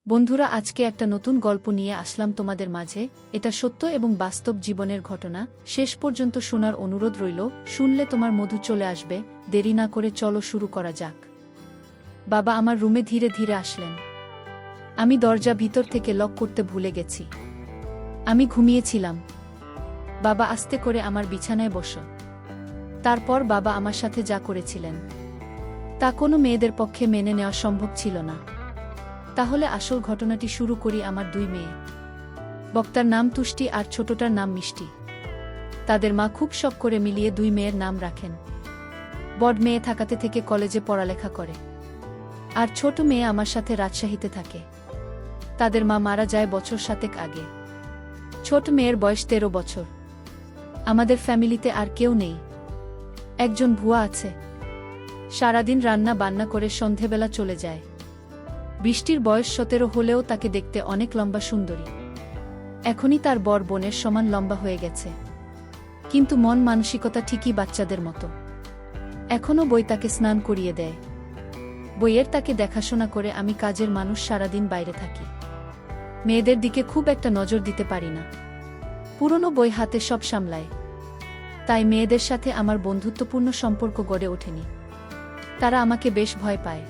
বন্ধুরা, আজকে একটা নতুন গল্প নিয়ে আসলাম তোমাদের মাঝে। এটা সত্য এবং বাস্তব জীবনের ঘটনা। শেষ পর্যন্ত শোনার অনুরোধ রইল। শুনলে তোমার মধু চলে আসবে। দেরি না করে চলো শুরু করা যাক। বাবা আমার রুমে ধীরে ধীরে আসলেন। আমি দরজা ভিতর থেকে লক করতে ভুলে গেছি। আমি ঘুমিয়েছিলাম। বাবা আস্তে করে আমার বিছানায় বসো। তারপর বাবা আমার সাথে যা করেছিলেন তা কোনো মেয়েদের পক্ষে মেনে নেওয়া সম্ভব ছিল না। তাহলে আসল ঘটনাটি শুরু করি। আমার দুই মেয়ে, বক্তার নাম তুষ্টি আর ছোটটার নাম মিষ্টি। তাদের মা খুব শখ করে মিলিয়ে দুই মেয়ের নাম রাখেন। বড় মেয়ে থাকাতে থেকে কলেজে পড়ালেখা করে, আর ছোট মেয়ে আমার সাথে রাজশাহীতে থাকে। তাদের মা মারা যায় বছর 7 আগে। ছোট মেয়ের বয়স 13 বছর। আমাদের ফ্যামিলিতে আর কেউ নেই। একজন ভুয়া আছে, সারাদিন রান্না বান্না করে সন্ধেবেলা চলে যায়। বৃষ্টির বয়স 17 হলেও তাকে দেখতে অনেক লম্বা সুন্দরী। এখনই তার বড় বোনের সমান লম্বা হয়ে গেছে, কিন্তু মন মানসিকতা ঠিকই বাচ্চাদের মতো। এখনও বই তাকে স্নান করিয়ে দেয়। বইয়ের তাকে দেখাশোনা করে আমি কাজের মানুষ, সারাদিন বাইরে থাকি। মেয়েদের দিকে খুব একটা নজর দিতে পারি না। পুরনো বই হাতে সব সামলায়, তাই মেয়েদের সাথে আমার বন্ধুত্বপূর্ণ সম্পর্ক গড়ে ওঠেনি। তারা আমাকে বেশ ভয় পায়।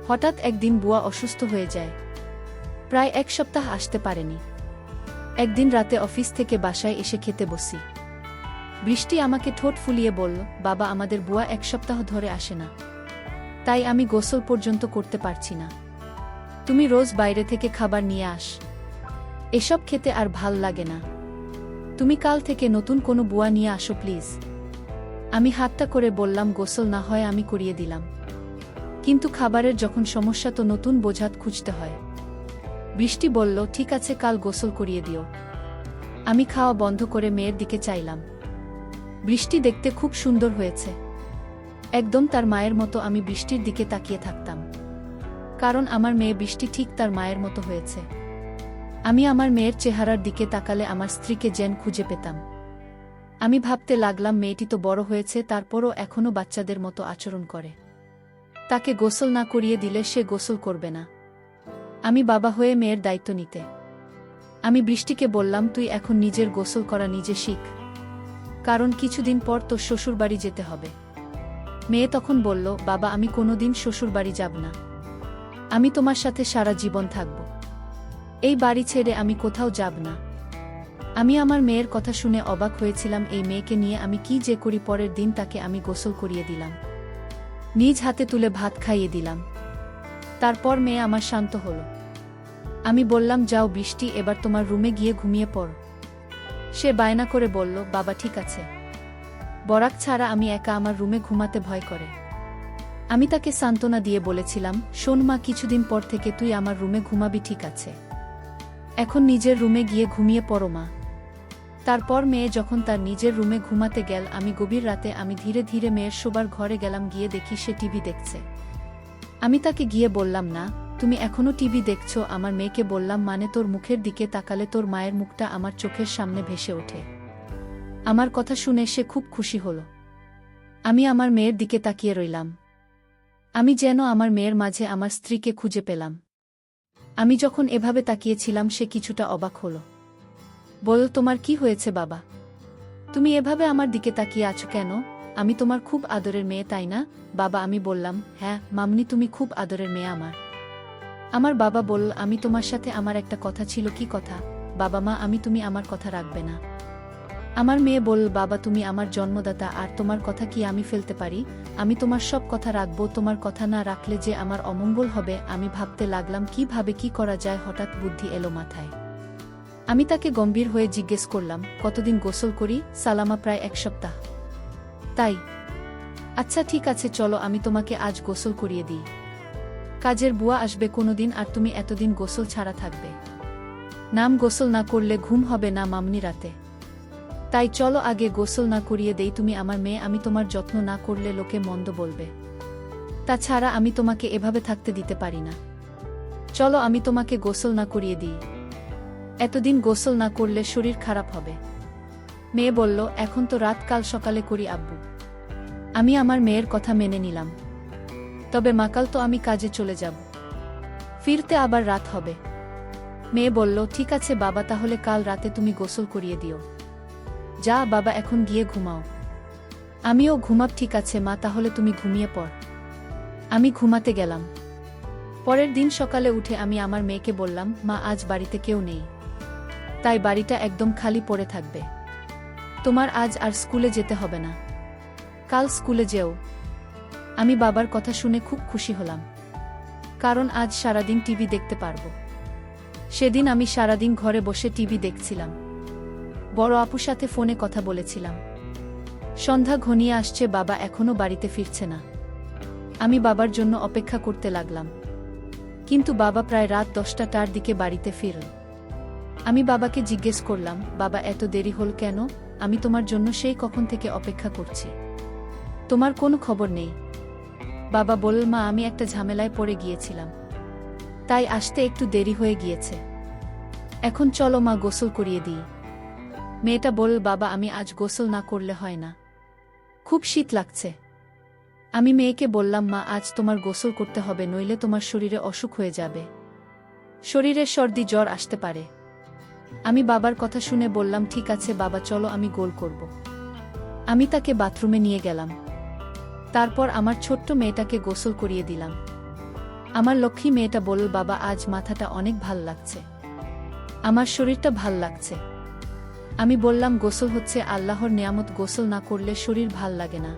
হঠাৎ একদিন বুয়া অসুস্থ হয়ে যায়। প্রায় 1 সপ্তাহ আসতে পারেনি। একদিন রাতে অফিস থেকে বাসায় এসে খেতে বসি। বৃষ্টি আমাকে ঠোঁট ফুলিয়ে বলল, বাবা আমাদের বুয়া 1 সপ্তাহ ধরে আসে না, তাই আমি গোসল পর্যন্ত করতে পারছি না। তুমি রোজ বাইরে থেকে খাবার নিয়ে আস, এসব খেতে আর ভাল লাগে না। তুমি কাল থেকে নতুন কোনো বুয়া নিয়ে আসো প্লিজ। আমি হাতটা করে বললাম, গোসল না হয় আমি করিয়ে দিলাম, কিন্তু খাবারের যখন সমস্যা তো নতুন বোঝাত খুঁজতে হয়। বৃষ্টি বলল, ঠিক আছে কাল গোসল করিয়ে দিও। আমি খাওয়া বন্ধ করে মেয়ের দিকে চাইলাম। বৃষ্টি দেখতে খুব সুন্দর হয়েছে, একদম তার মায়ের মতো। আমি বৃষ্টির দিকে তাকিয়ে থাকতাম, কারণ আমার মেয়ে বৃষ্টি ঠিক তার মায়ের মতো হয়েছে। আমি আমার মেয়ের চেহারার দিকে তাকালে আমার স্ত্রীকে যেন খুঁজে পেতাম। আমি ভাবতে লাগলাম, মেয়েটি তো বড় হয়েছে, তারপরও এখনও বাচ্চাদের মতো আচরণ করে। তাকে গোসল না করিয়ে দিলে সে গোসল করবে না। আমি বাবা হয়ে মেয়ের দায়িত্ব নিতে। আমি বৃষ্টিকে বললাম, তুই এখন নিজের গোসল করা নিজে শিখ, কারণ কিছুদিন পর তোর শ্বশুরবাড়ি যেতে হবে। মেয়ে তখন বলল, বাবা আমি কোনোদিন শ্বশুরবাড়ি যাব না। আমি তোমার সাথে সারা জীবন থাকব। এই বাড়ি ছেড়ে আমি কোথাও যাব না। আমি আমার মেয়ের কথা শুনে অবাক হয়েছিলাম। এই মেয়েকে নিয়ে আমি কি যে করি। পরের দিন তাকে আমি গোসল করিয়ে দিলাম, নিজ হাতে তুলে ভাত খাইয়ে দিলাম। তারপর মেয়ে আমার শান্ত হলো। আমি বললাম, যাও বৃষ্টি, এবার তোমার রুমে গিয়ে ঘুমিয়ে পড়ো। সে বায়না করে বলল, বাবা ঠিক আছে। বরাক ছাড়া আমি একা আমার রুমে ঘুমাতে ভয় করে। আমি তাকে সান্ত্বনা দিয়ে বলেছিলাম, শোন মা, কিছুদিন পর থেকে তুই আমার রুমে ঘুমাবি, ঠিক আছে? এখন নিজের রুমে গিয়ে ঘুমিয়ে পড়ো মা। তারপর মেয়ে যখন তার নিজের রুমে ঘুমাতে গেল, আমি গভীর রাতে আমি ধীরে ধীরে মেয়ের শোবার ঘরে গেলাম। গিয়ে দেখি সে টিভি দেখছে। আমি তাকে গিয়ে বললাম, না তুমি এখনো টিভি দেখছো? আমার মেয়েকে বললাম, মানে তোর মুখের দিকে তাকালে তোর মায়ের মুখটা আমার চোখের সামনে ভেসে ওঠে। আমার কথা শুনে সে খুব খুশি হলো। আমি আমার মেয়ের দিকে তাকিয়ে রইলাম। আমি যেন আমার মেয়ের মাঝে আমার স্ত্রীকে খুঁজে পেলাম। আমি যখন এভাবে তাকিয়েছিলাম, সে কিছুটা অবাক হলো। বল, তোমার কি হয়েছে বাবা? তুমি এভাবে আমার দিকে তাকিয়ে আছো কেন? আমি তোমার খুব আদরের মেয়ে, তাই না বাবা? আমি বললাম, হ্যাঁ মামনি, তুমি খুব আদরের মেয়ে আমার। আমার বাবা বলল, আমি তোমার সাথে আমার একটা কথা ছিল। কি কথা বাবা? মা আমি, তুমি আমার কথা রাখবে না? আমার মেয়ে বলল, বাবা তুমি আমার জন্মদাতা, আর তোমার কথা কি আমি ফেলতে পারি? আমি তোমার সব কথা রাখবো, তোমার কথা না রাখলে যে আমার অমঙ্গল হবে। আমি ভাবতে লাগলাম কিভাবে কি করা যায়। হঠাৎ বুদ্ধি এলো মাথায়। আমি তাকে গম্ভীর হয়ে জিজ্ঞেস করলাম, কতদিন গোসল করি? সালামা, প্রায় 1 সপ্তাহ। তাই? আচ্ছা ঠিক আছে, চলো আমি তোমাকে আজ গোসল করিয়ে দিই। কাজের বুয়া আসবে কোনোদিন, আর তুমি এতদিন গোসল ছাড়া থাকবে। নাম গোসল না করলে ঘুম হবে না মামনি রাতে। তাই চলো আগে গোসল না করিয়ে দেই। তুমি আমার মেয়ে, আমি তোমার যত্ন না করলে লোকে মন্দ বলবে। তাছাড়া আমি তোমাকে এভাবে থাকতে দিতে পারি না। চলো আমি তোমাকে গোসল না করিয়ে দিই। এতদিন গোসল না করলে শরীর খারাপ হবে। মেয়ে বলল, এখন তো রাত, কাল সকালে করি আব্বু। আমি আমার মেয়ের কথা মেনে নিলাম। তবে মাকাল তো আমি কাজে চলে যাব। ফিরতে আবার রাত হবে। মেয়ে বলল, ঠিক আছে বাবা, তাহলে কাল রাতে তুমি গোসল করিয়ে দিও। যা বাবা, এখন গিয়ে ঘুমাও। আমিও ঘুমাব। ঠিক আছে মা, তাহলে তুমি ঘুমিয়ে পড়। আমি ঘুমাতে গেলাম। পরের দিন সকালে উঠে আমি আমার মেয়েকে বললাম, মা আজ বাড়িতে কেউ নেই, তাই বাড়িটা একদম খালি পড়ে থাকবে। তোমার আজ আর স্কুলে যেতে হবে না, কাল স্কুলে যেও। আমি বাবার কথা শুনে খুব খুশি হলাম, কারণ আজ সারাদিন টিভি দেখতে পারবো। সেদিন আমি সারাদিন ঘরে বসে টিভি দেখছিলাম, বড় আপুর সাথে ফোনে কথা বলেছিলাম। সন্ধ্যা ঘনিয়ে আসছে, বাবা এখনো বাড়িতে ফিরছে না। আমি বাবার জন্য অপেক্ষা করতে লাগলাম, কিন্তু বাবা প্রায় রাত 10টার দিকে বাড়িতে ফিরল। আমি বাবাকে জিজ্ঞেস করলাম, বাবা এত দেরি হল কেন? আমি তোমার জন্য সেই কখন থেকে অপেক্ষা করছি, তোমার কোনো খবর নেই। বাবা বলল, মা আমি একটা ঝামেলায় পড়ে গিয়েছিলাম, তাই আসতে একটু দেরি হয়ে গিয়েছে। এখন চলো মা, গোসল করিয়ে দিই। মেয়েটা বলল, বাবা আমি আজ গোসল না করলে হয় না, খুব শীত লাগছে। আমি মেয়েকে বললাম, মা আজ তোমার গোসল করতে হবে, নইলে তোমার শরীরে অসুখ হয়ে যাবে, শরীরে সর্দি জ্বর আসতে পারে। আমি বাবার কথা শুনে বললাম, ঠিক আছে বাবা, চলো আমি গোল করব। আমি তাকে বাথরুমে নিয়ে গেলাম। তারপর আমার ছোট্ট মেয়েটাকে গোসল করিয়ে দিলাম। আমার লক্ষ্মী মেয়েটা বলল, বাবা আজ মাথাটা অনেক ভাল লাগছে, আমার শরীরটা ভাল লাগছে। আমি বললাম, গোসল হচ্ছে আল্লাহর নেয়ামত, গোসল না করলে শরীর ভাল লাগে না,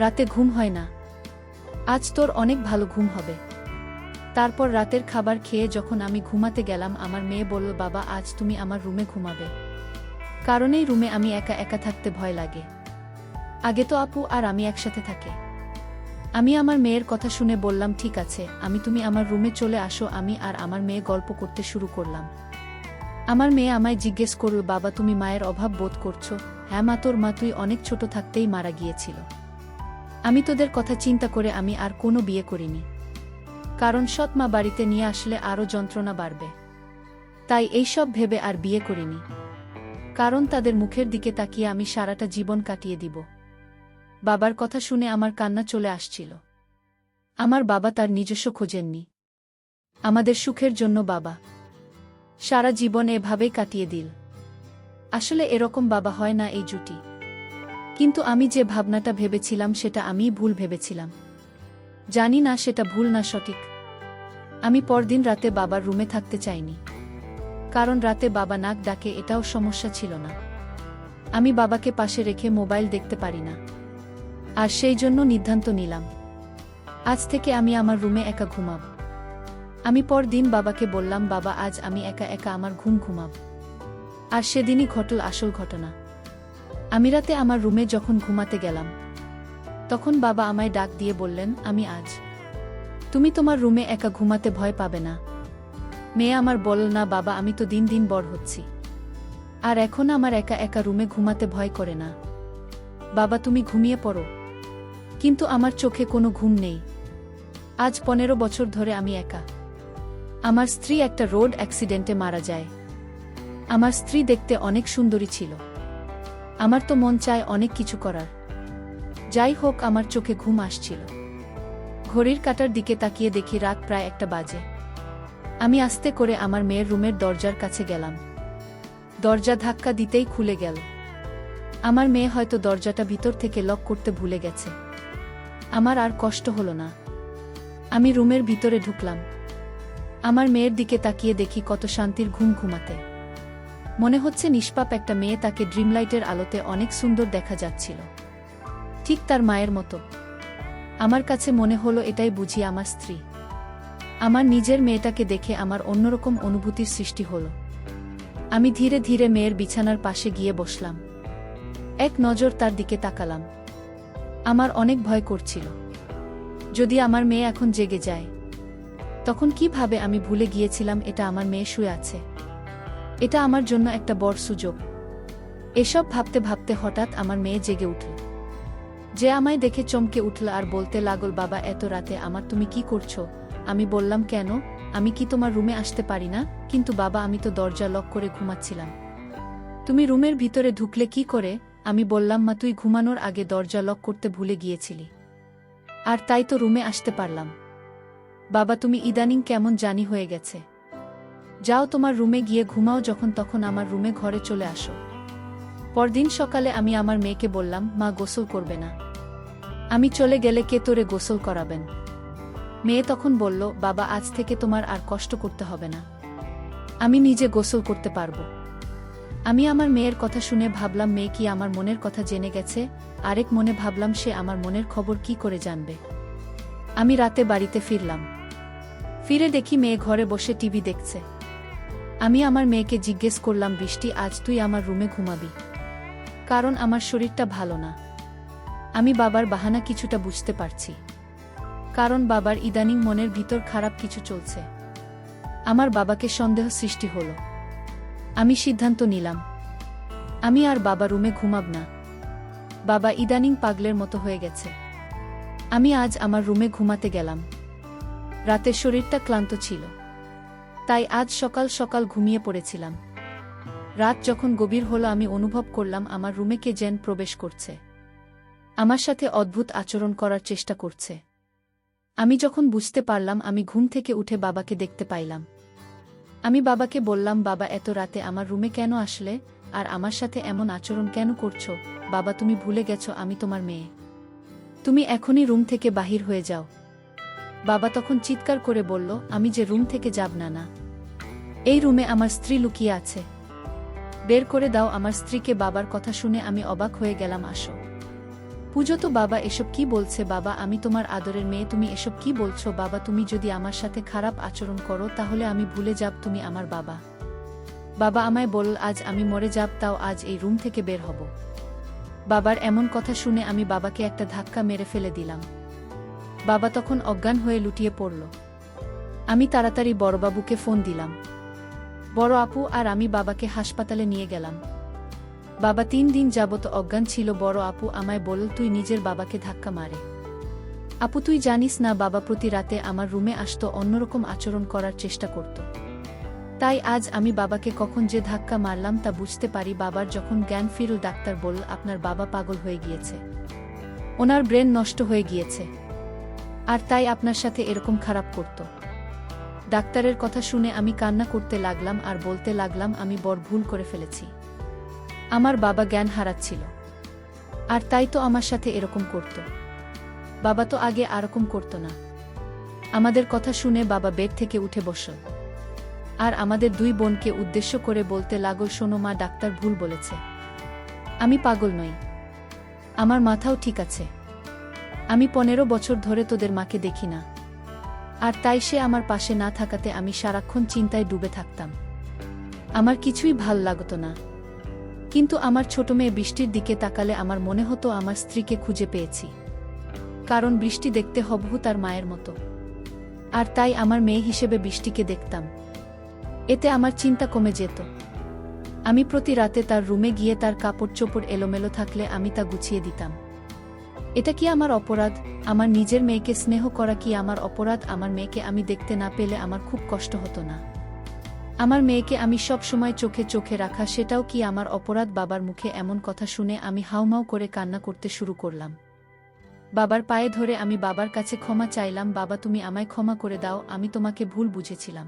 রাতে ঘুম হয় না। আজ তোর অনেক ভালো ঘুম হবে। তারপর রাতের খাবার খেয়ে যখন আমি ঘুমাতে গেলাম, আমার মেয়ে বলল, বাবা আজ তুমি আমার রুমে ঘুমাবে, কারণ এই রুমে আমি একা একা থাকতে ভয় লাগে। আগে তো আপু আর আমি একসাথে থাকি। আমি আমার মেয়ের কথা শুনে বললাম, ঠিক আছে তুমি আমার রুমে চলে আসো। আমি আর আমার মেয়ে গল্প করতে শুরু করলাম। আমার মেয়ে আমায় জিজ্ঞেস করল, বাবা তুমি মায়ের অভাব বোধ করছো? হ্যাঁ মা, তোর মা তুই অনেক ছোট থাকতেই মারা গিয়েছিল। আমি তোদের কথা চিন্তা করে আমি আর কোনো বিয়ে করিনি, কারণ সৎ মা বাড়িতে নিয়ে আসলে আরও যন্ত্রণা বাড়বে, তাই এইসব ভেবে আর বিয়ে করিনি, কারণ তাদের মুখের দিকে তাকিয়ে আমি সারাটা জীবন কাটিয়ে দিব। বাবার কথা শুনে আমার কান্না চলে আসছিল। আমার বাবা তার নিজস্ব খোঁজেননি, আমাদের সুখের জন্য বাবা সারা জীবন এভাবেই কাটিয়ে দিল। আসলে এরকম বাবা হয় না এই জুটি, কিন্তু আমি যে ভাবনাটা ভেবেছিলাম সেটা আমিই ভুল ভেবেছিলাম। জানি না সেটা ভুল না সঠিক। আমি পরদিন রাতে বাবার রুমে থাকতে চাইনি, কারণ রাতে বাবা নাক ডাকে এটাও সমস্যা ছিল না। আমি বাবাকে পাশে রেখে মোবাইল দেখতে পারি না, আর সেই জন্য সিদ্ধান্ত নিলাম আজ থেকে আমি আমার রুমে একা ঘুমাব। আমি পরদিন বাবাকে বললাম, বাবা আজ আমি একা একা আমার ঘুমাব। আর সেদিনই ঘটল আসল ঘটনা। আমি রাতে আমার রুমে যখন ঘুমাতে গেলাম, তখন বাবা আমায় ডাক দিয়ে বললেন, তুমি তোমার রুমে একা ঘুমাতে ভয় পাবে না? মেয়ে আমার বলল, না বাবা, আমি তো দিন দিন বড় হচ্ছি, আর এখন আমার একা একা রুমে ঘুমাতে ভয় করে না। বাবা তুমি ঘুমিয়ে পড়ো। কিন্তু আমার চোখে কোনো ঘুম নেই। আজ 15 বছর ধরে আমি একা। আমার স্ত্রী একটা রোড অ্যাক্সিডেন্টে মারা যায়। আমার স্ত্রী দেখতে অনেক সুন্দরী ছিল। আমার তো মন চায় অনেক কিছু করার। যাই হোক, আমার চোখে ঘুম আসছিল। ঘড়ির কাঁটার দিকে তাকিয়ে দেখি রাত প্রায় 1টা বাজে। আমি আস্তে করে আমার মেয়ের রুমের দরজার কাছে গেলাম। দরজা ধাক্কা দিতেই খুলে গেল। আমার মেয়ে হয়তো দরজাটা ভিতর থেকে লক করতে ভুলে গেছে। আমার আর কষ্ট হলো না। আমি রুমের ভিতরে ঢুকলাম। আমার মেয়ের দিকে তাকিয়ে দেখি কত শান্তির ঘুমাতে। মনে হচ্ছে নিষ্পাপ একটা মেয়ে, তাকে ড্রিমলাইটের আলোতে অনেক সুন্দর দেখা যাচ্ছিল, ঠিক তার মায়ের মতো। আমার কাছে মনে হলো এটাই বুঝি আমার স্ত্রী। আমার নিজের মেয়েটাকে দেখে আমার অন্যরকম অনুভূতির সৃষ্টি হলো। আমি ধীরে ধীরে মেয়ের বিছানার পাশে গিয়ে বসলাম। এক নজর তার দিকে তাকালাম। আমার অনেক ভয় করছিল, যদি আমার মেয়ে এখন জেগে যায়, তখন কিভাবে? আমি ভুলে গিয়েছিলাম এটা আমার মেয়ে শুয়ে আছে। এটা আমার জন্য একটা বড় সুযোগ। এসব ভাবতে ভাবতে হঠাৎ আমার মেয়ে জেগে উঠল। যে আমায় দেখে চমকে উঠল আর বলতে লাগল, বাবা এত রাতে তুমি কি করছো? আমি বললাম, কেন, আমি কি তোমার রুমে আসতে পারি না? কিন্তু বাবা, আমি তো দরজা লক করে ঘুমাচ্ছিলাম। তুমি রুমের ভিতরে ঢুকলে কি করে? আমি বললাম, মা তুই ঘুমানোর আগে দরজা লক করতে ভুলে গিয়েছিলি, আর তাই তো রুমে আসতে পারলাম। বাবা তুমি ইদানিং কেমন জানি হয়ে গেছে। যাও তোমার রুমে গিয়ে ঘুমাও, যখন তখন আমার রুমে ঘরে চলে আসো। পরদিন সকালে আমি আমার মেয়েকে বললাম, মা গোসল করবে না, আমি চলে গেলে কে তোরে গোসল করাবেন? মেয়ে তখন বলল, বাবা আজ থেকে তোমার আর কষ্ট করতে হবে না, আমি নিজে গোসল করতে পারবো। আমি আমার মেয়ের কথা শুনে ভাবলাম মেয়ে কি আমার মনের কথা জেনে গেছে, আরেক মনে ভাবলাম সে আমার মনের খবর কি করে জানবে। আমি রাতে বাড়িতে ফিরলাম, ফিরে দেখি মেয়ে ঘরে বসে টিভি দেখছে। আমি আমার মেয়েকে জিজ্ঞেস করলাম, বৃষ্টি আজ তুই আমার রুমে ঘুমাবি? কারণ আমার শরীরটা ভালো না। আমি বাবার বাহানা কিছুটা বুঝতে পারছি, কারণ বাবার ইদানিং মনের ভিতর খারাপ কিছু চলছে। আমার বাবাকে সন্দেহ সৃষ্টি হলো। আমি সিদ্ধান্ত নিলাম আমি আর বাবা রুমে ঘুমাব না। বাবা ইদানিং পাগলের মতো হয়ে গেছে। আমি আজ আমার রুমে ঘুমাতে গেলাম। রাতের শরীরটা ক্লান্ত ছিল, তাই আজ সকাল সকাল ঘুমিয়ে পড়েছিলাম। রাত যখন গভীর হলো আমি অনুভব করলাম আমার রুমে কে যেন প্রবেশ করছে, আমার সাথে অদ্ভুত আচরণ করার চেষ্টা করছে। আমি যখন বুঝতে পারলাম, আমি ঘুম থেকে উঠে বাবাকে দেখতে পাইলাম। আমি বাবাকে বললাম, বাবা এত রাতে আমার রুমে কেন আসলে, আর আমার সাথে এমন আচরণ কেন করছো? বাবা তুমি ভুলে গেছো আমি তোমার মেয়ে, তুমি এখনই রুম থেকে বাহির হয়ে যাও। বাবা তখন চিৎকার করে বলল, আমি যে রুম থেকে যাব না, না, এই রুমে আমার স্ত্রী লুকিয়ে আছে, বের করে দাও আমার স্ত্রীকে। বাবার কথা শুনে আমি অবাক হয়ে গেলাম। আসো পুজো তো। বাবা এসব কি বলছে? বাবা আমি তোমার আদরের মেয়ে, তুমি এসব কি বলছো? বাবা তুমি যদি আমার সাথে খারাপ আচরণ করো তাহলে আমি ভুলে যাব তুমি আমার বাবা। বাবা আমায় বল আজ আমি মরে যাব, তাও আজ এই রুম থেকে বের হব। বাবার এমন কথা শুনে আমি বাবাকে একটা ধাক্কা মেরে ফেলে দিলাম। বাবা তখন অজ্ঞান হয়ে লুটিয়ে পড়ল। আমি তাড়াতাড়ি বড়বাবুকে ফোন দিলাম। বড় আপু আর আমি বাবাকে হাসপাতালে নিয়ে গেলাম। বাবা 3 দিন যাবত অজ্ঞান ছিল। বড় আপু আমায় বলল, তুই নিজের বাবাকে ধাক্কা মারে। আপু তুই জানিস না, বাবা প্রতি রাতে আমার রুমে আসতো, অন্যরকম আচরণ করার চেষ্টা করত। তাই আজ আমি বাবাকে কখন যে ধাক্কা মারলাম তা বুঝতে পারি। বাবার যখন জ্ঞান ফিরল ডাক্তার বলল, আপনার বাবা পাগল হয়ে গিয়েছে, ওনার ব্রেন নষ্ট হয়ে গিয়েছে, আর তাই আপনার সাথে এরকম খারাপ করত। ডাক্তারের কথা শুনে আমি কান্না করতে লাগলাম আর বলতে লাগলাম, আমি বড় ভুল করে ফেলেছি, আমার বাবা জ্ঞান হারাচ্ছিল, আর তাই তো আমার সাথে এরকম করত। বাবা তো আগে এরকম করত না। আমাদের কথা শুনে বাবা বেড থেকে উঠে বসল আর আমাদের 2 বোনকে উদ্দেশ্য করে বলতে লাগল, শোনো মা, ডাক্তার ভুল বলেছে, আমি পাগল নই, আমার মাথাও ঠিক আছে। আমি 15 বছর ধরে তোদের মাকে দেখি না, আর তাই সে আমার পাশে না থাকাতে আমি সারাক্ষণ চিন্তায় ডুবে থাকতাম, আমার কিছুই ভাল লাগত না। কিন্তু আমার ছোট মেয়ে বৃষ্টির দিকে তাকালে আমার মনে হতো আমার স্ত্রীকে খুঁজে পেয়েছি, কারণ বৃষ্টি দেখতে হুবহু তার মায়ের মতো, আর তাই আমার মেয়ে হিসেবে বৃষ্টিকে দেখতাম। এতে আমার চিন্তা কমে যেত। আমি প্রতি রাতে তার রুমে গিয়ে তার কাপড় চোপড় এলোমেলো থাকলে আমি তা গুছিয়ে দিতাম। এটা কি আমার অপরাধ? আমার নিজের মেয়েকে স্নেহ করা কি আমার অপরাধ? আমার মেয়েকে আমি দেখতে না পেলে আমার খুব কষ্ট হতো না? আমার মেয়েকে আমি সব সময় চোখে চোখে রাখা, সেটাও কি আমার অপরাধ? বাবার মুখে এমন কথা শুনে আমি হাউমাউ করে কান্না করতে শুরু করলাম। বাবার পায়ে ধরে আমি বাবার কাছে ক্ষমা চাইলাম, বাবা তুমি আমায় ক্ষমা করে দাও, আমি তোমাকে ভুল বুঝেছিলাম।